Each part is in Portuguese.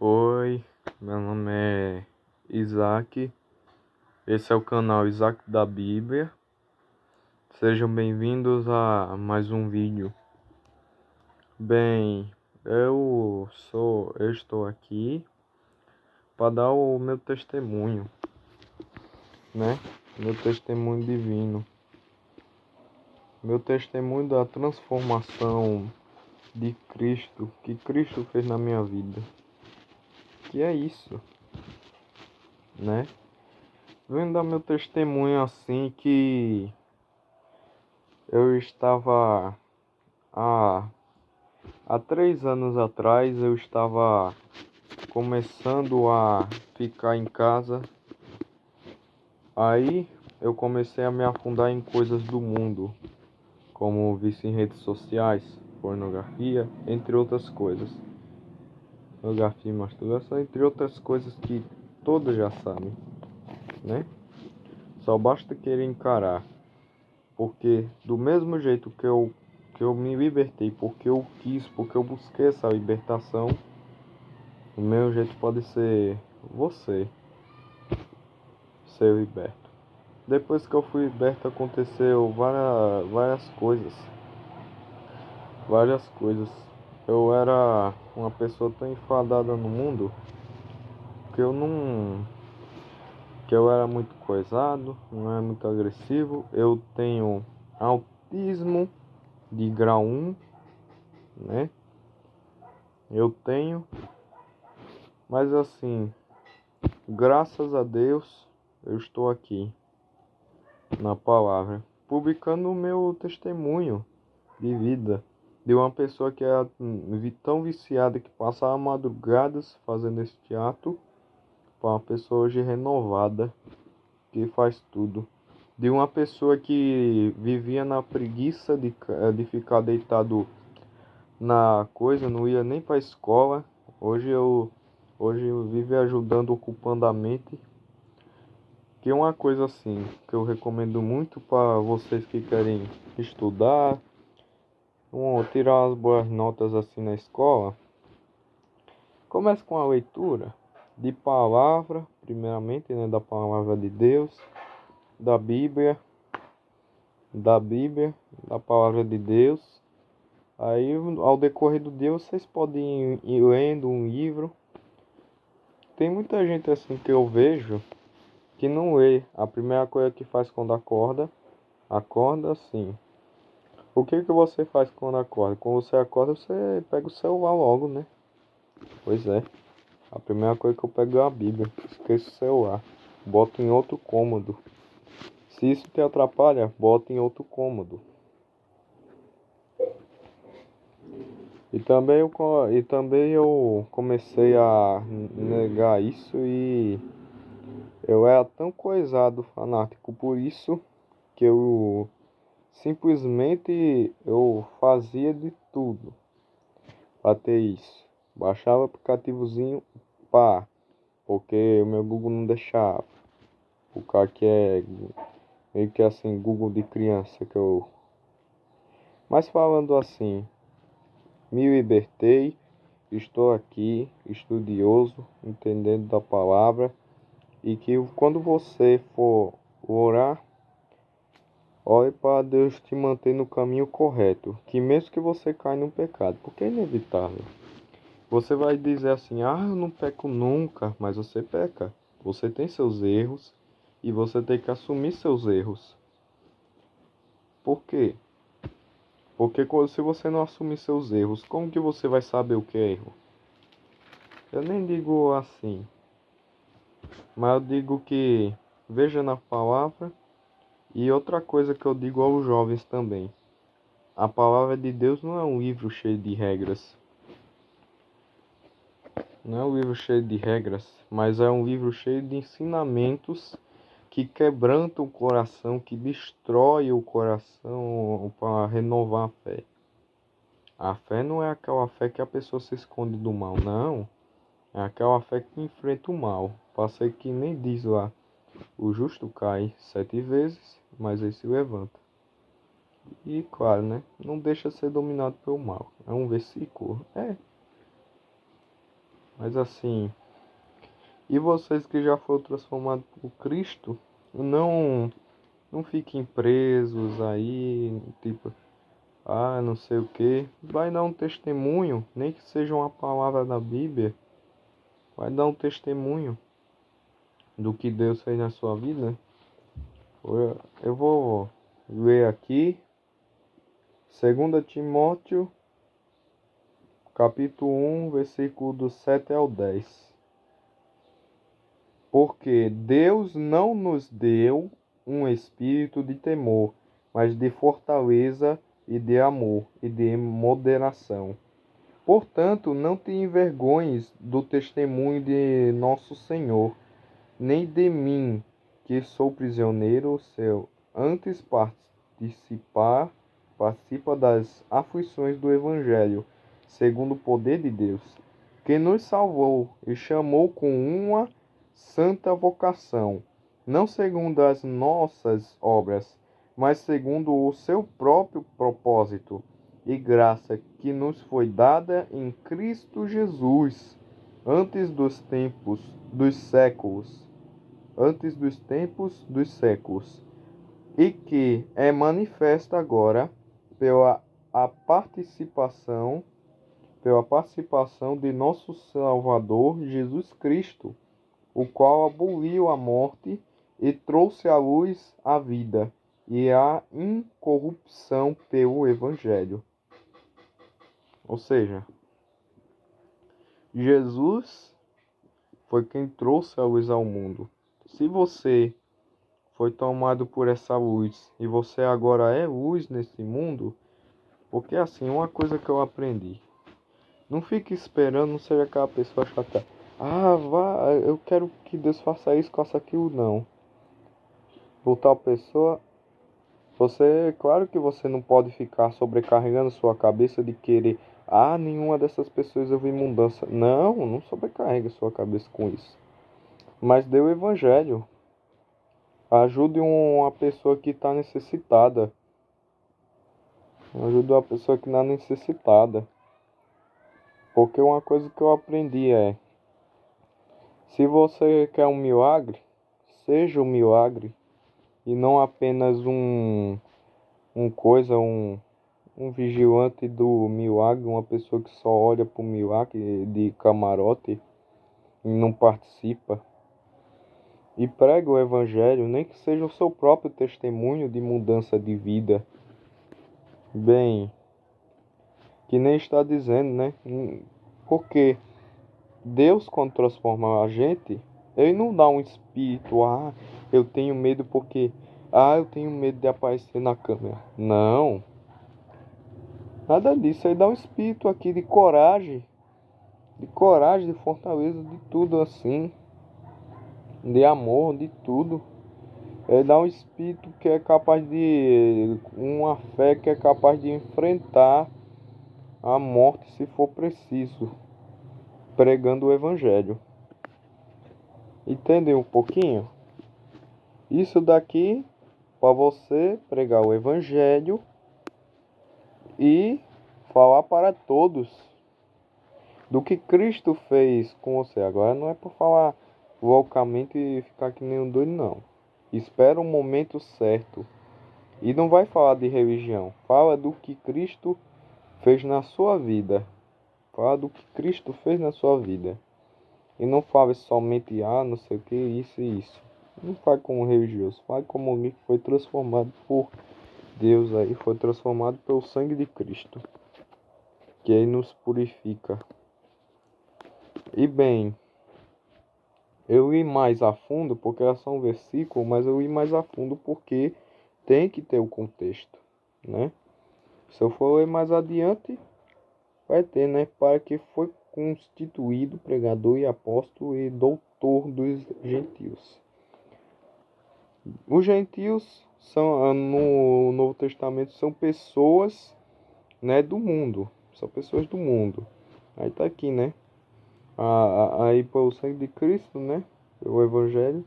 Oi, meu nome é Isaac. Esse é o canal Isaac da Bíblia. Sejam bem-vindos a mais um vídeo. Bem, eu estou aqui para dar o meu testemunho, né? Meu testemunho divino. Meu testemunho da transformação de Cristo, que Cristo fez na minha vida. Que é isso, né? Venho dar meu testemunho assim que eu estava há 3 anos atrás, eu estava começando a ficar em casa. Aí eu comecei a me afundar em coisas do mundo, como vício em redes sociais, pornografia, entre outras coisas. Pornografia e masturbação, entre outras coisas que todos já sabem, né? Só basta querer encarar. Porque do mesmo jeito que eu me libertei, porque eu quis, porque eu busquei essa libertação, do mesmo jeito pode ser você ser liberto. Depois que eu fui liberto aconteceu várias coisas. Várias coisas. Eu era uma pessoa tão enfadada no mundo que eu não. Que eu era muito coisado, não era muito agressivo. Eu tenho autismo de grau 1, né? Eu tenho, mas assim, graças a Deus, eu estou aqui na palavra, publicando o meu testemunho de vida de uma pessoa que é tão viciada que passava madrugadas fazendo este ato, para uma pessoa hoje renovada que faz tudo. De uma pessoa que vivia na preguiça de ficar deitado na coisa, não ia nem para a escola. Hoje eu vivo ajudando, ocupando a mente. Que é uma coisa assim que eu recomendo muito para vocês que querem estudar, tirar as boas notas assim na escola. Comece com a leitura de palavra, primeiramente, né, da palavra de Deus, da Bíblia, da palavra de Deus. Aí, ao decorrer do dia, vocês podem ir lendo um livro. Tem muita gente assim que eu vejo que não lê. A primeira coisa que faz quando acorda assim. O que você faz quando acorda? Quando você acorda, você pega o celular logo, né? Pois é. A primeira coisa que eu pego é a Bíblia. Esqueço o celular. Boto em outro cômodo. Se isso te atrapalha, bota em outro cômodo. E também eu comecei a negar isso e eu era tão coisado, fanático por isso, que eu simplesmente eu fazia de tudo para ter isso. Baixava o aplicativozinho, pá, porque o meu Google não deixava. O cara que é meio que assim, Google de criança que eu. Mas falando assim, me libertei, estou aqui, estudioso, entendendo da palavra, e que quando você for orar, ore para Deus te manter no caminho correto, que mesmo que você caia no pecado, porque é inevitável. Você vai dizer assim, eu não peco nunca, mas você peca. Você tem seus erros e você tem que assumir seus erros. Por quê? Porque se você não assumir seus erros, como que você vai saber o que é erro? Eu nem digo assim, mas eu digo que veja na palavra. E outra coisa que eu digo aos jovens também. A palavra de Deus não é um livro cheio de regras. Não é um livro cheio de regras, mas é um livro cheio de ensinamentos que quebrantam o coração, que destrói o coração para renovar a fé. A fé não é aquela fé que a pessoa se esconde do mal, não. É aquela fé que enfrenta o mal. Passei que nem diz lá, o justo cai 7 vezes, mas ele se levanta. E claro, né? Não deixa ser dominado pelo mal. É um versículo? É Mas assim, e vocês que já foram transformados por Cristo, não fiquem presos aí, tipo, não sei o que. Vai dar um testemunho, nem que seja uma palavra da Bíblia, vai dar um testemunho do que Deus fez na sua vida. Eu vou ler aqui, 2 Timóteo, capítulo 1, versículo do 7 ao 10. Porque Deus não nos deu um espírito de temor, mas de fortaleza e de amor e de moderação. Portanto, não te envergonhes do testemunho de nosso Senhor, nem de mim, que sou prisioneiro seu. Antes participa das aflições do Evangelho, segundo o poder de Deus, que nos salvou e chamou com uma santa vocação, não segundo as nossas obras, mas segundo o seu próprio propósito e graça que nos foi dada em Cristo Jesus, antes dos tempos dos séculos, e que é manifesta agora pela participação de nosso Salvador Jesus Cristo, o qual aboliu a morte e trouxe à luz a vida e a incorrupção pelo Evangelho. Ou seja, Jesus foi quem trouxe a luz ao mundo. Se você foi tomado por essa luz e você agora é luz nesse mundo, porque assim, uma coisa que eu aprendi, não fique esperando, não seja aquela pessoa chata. Vá, eu quero que Deus faça isso, faça aquilo, não. Por tal pessoa, claro que você não pode ficar sobrecarregando sua cabeça de querer, nenhuma dessas pessoas eu vi mudança. Não sobrecarregue sua cabeça com isso. Mas dê o evangelho. Ajude uma pessoa que está necessitada. Ajude uma pessoa que está necessitada. Porque uma coisa que eu aprendi é, se você quer um milagre, seja um milagre e não apenas um vigilante do milagre, uma pessoa que só olha para o milagre de camarote e não participa. E prega o evangelho, nem que seja o seu próprio testemunho de mudança de vida. Bem, que nem está dizendo, né? Porque Deus, quando transforma a gente, Ele não dá um espírito, eu tenho medo porque, eu tenho medo de aparecer na câmera. Não, nada disso. Ele dá um espírito aqui de coragem, de fortaleza, de tudo assim, de amor, de tudo. Ele dá um espírito que é capaz uma fé que é capaz de enfrentar a morte se for preciso, pregando o evangelho. Entendeu um pouquinho? Isso daqui para você pregar o evangelho e falar para todos do que Cristo fez com você. Agora não é para falar loucamente e ficar que nem um doido, não. Espera o momento certo. E não vai falar de religião. Fala do que Cristo fez na sua vida. Fala do que Cristo fez na sua vida. E não fale somente, não sei o que, isso e isso. Não fale como religioso. Fale como alguém que foi transformado por Deus aí. Foi transformado pelo sangue de Cristo. Que aí nos purifica. E bem, eu ia mais a fundo, porque era só um versículo, mas eu ia mais a fundo porque tem que ter o contexto, né? Se eu for ler mais adiante, vai ter, né? Para que foi constituído pregador e apóstolo e doutor dos gentios. Os gentios são, no Novo Testamento, são pessoas, né, do mundo. São pessoas do mundo. Aí tá aqui, né? Aí pelo sangue de Cristo, né? O Evangelho.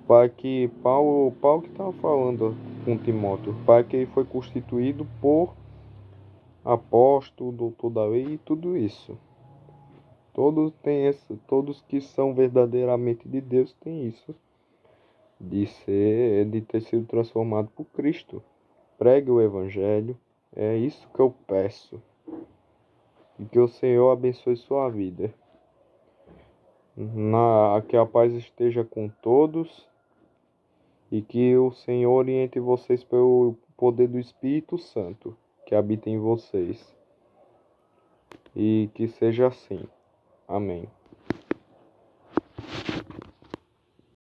Para que Paulo que estava falando com Timóteo, para que ele foi constituído por apóstolo, doutor da lei e tudo isso. Todos que são verdadeiramente de Deus têm isso, de ter sido transformado por Cristo. Pregue o Evangelho, é isso que eu peço. E que o Senhor abençoe sua vida. Que a paz esteja com todos e que o Senhor oriente vocês pelo poder do Espírito Santo que habita em vocês. E que seja assim. Amém.